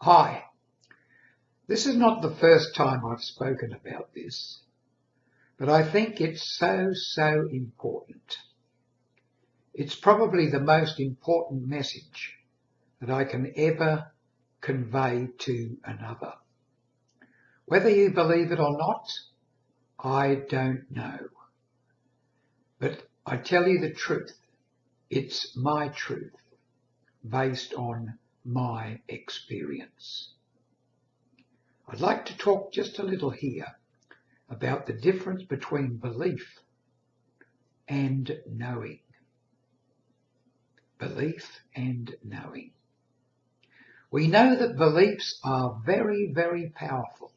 Hi, this is not the first time I've spoken about this, but I think it's so important. It's probably the most important message that I can ever convey to another. Whether you believe it or not, I don't know. But I tell you the truth. It's my truth based on my experience. I'd like to talk just a little here about the difference between belief and knowing. Belief and knowing. We know that beliefs are very powerful.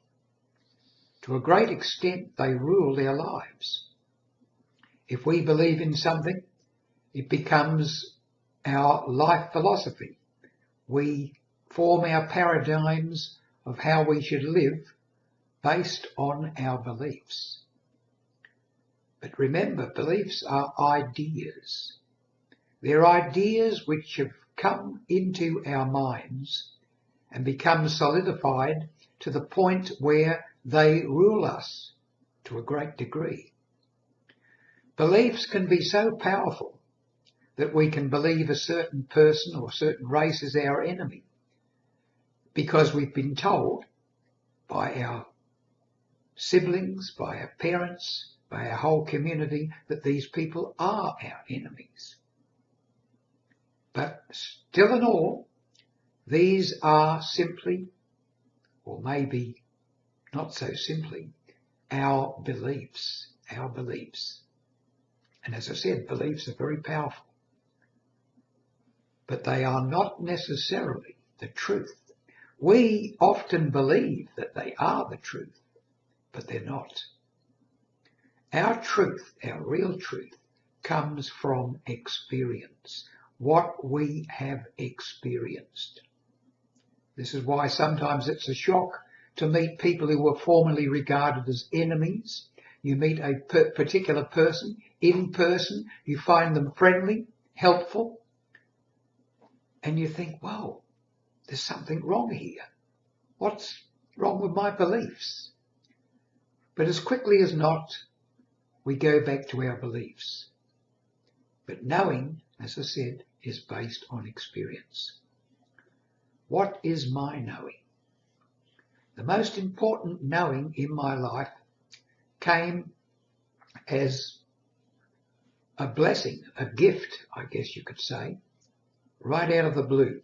To a great extent, they rule our lives. If we believe in something, it becomes our life philosophy. We form our paradigms of how we should live based on our beliefs. But remember, beliefs are ideas. They're ideas which have come into our minds and become solidified to the point where they rule us to a great degree. Beliefs can be so powerful that we can believe a certain person or a certain race is our enemy because we've been told by our siblings, by our parents, by our whole community that these people are our enemies. But still and all, these are simply, or maybe not so simply, our beliefs. And as I said, beliefs are very powerful. But they are not necessarily the truth. We often believe that they are the truth, but they're not. Our truth, our real truth, comes from experience, what we have experienced. This is why sometimes it's a shock to meet people who were formerly regarded as enemies. You meet a particular person in person, you find them friendly, helpful, and you think, wow, there's something wrong here. What's wrong with my beliefs? But as quickly as not, we go back to our beliefs. But knowing, as I said, is based on experience. What is my knowing? The most important knowing in my life came as a blessing, a gift, I guess you could say, right out of the blue.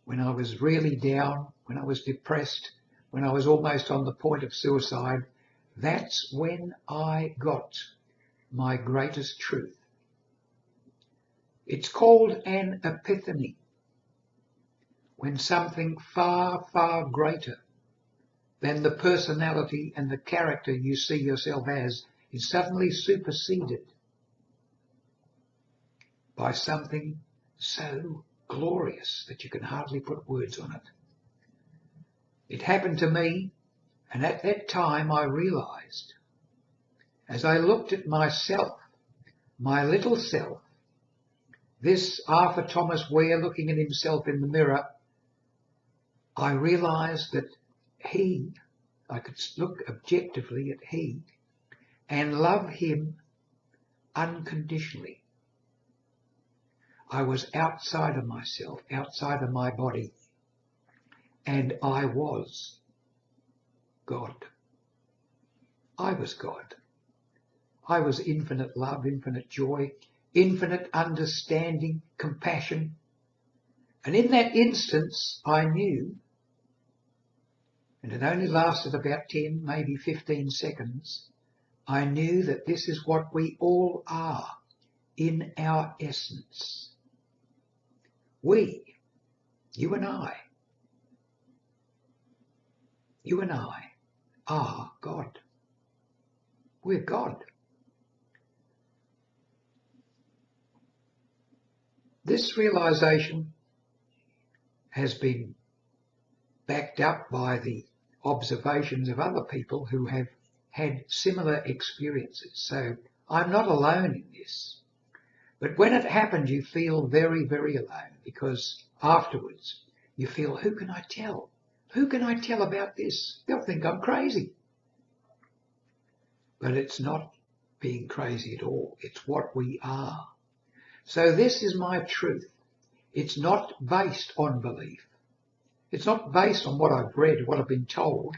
When I was really down, when I was depressed, when I was almost on the point of suicide, that's when I got my greatest truth. It's called an epiphany, when something far greater than the personality and the character you see yourself as is suddenly superseded by something so glorious that you can hardly put words on it. It happened to me, and at that time I realized, as I looked at myself, my little self, this Arthur Thomas Ware looking at himself in the mirror, I realized that I could look objectively at he and love him unconditionally. I was outside of myself, outside of my body, and I was God. I was God. I was infinite love, infinite joy, infinite understanding, compassion. And in that instance, I knew, and it only lasted about 10, maybe 15 seconds, I knew that this is what we all are in our essence. We, you and I are God. We're God. This realization has been backed up by the observations of other people who have had similar experiences. So I'm not alone in this. But when it happens, you feel very alone, because afterwards you feel, who can I tell? Who can I tell about this? They'll think I'm crazy. But it's not being crazy at all. It's what we are. So this is my truth. It's not based on belief. It's not based on what I've read, what I've been told.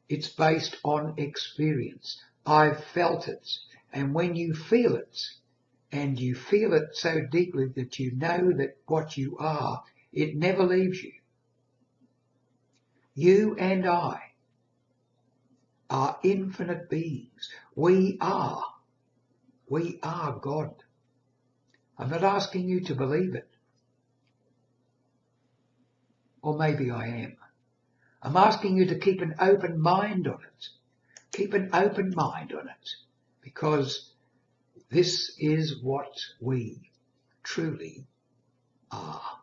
It's based on experience. I've felt it. And when you feel it, and you feel it so deeply that you know that what you are, it never leaves you. You and I are infinite beings. We are God. I'm not asking you to believe it. Or maybe I am. I'm asking you to keep an open mind on it. Keep an open mind on it. Because this is what we truly are.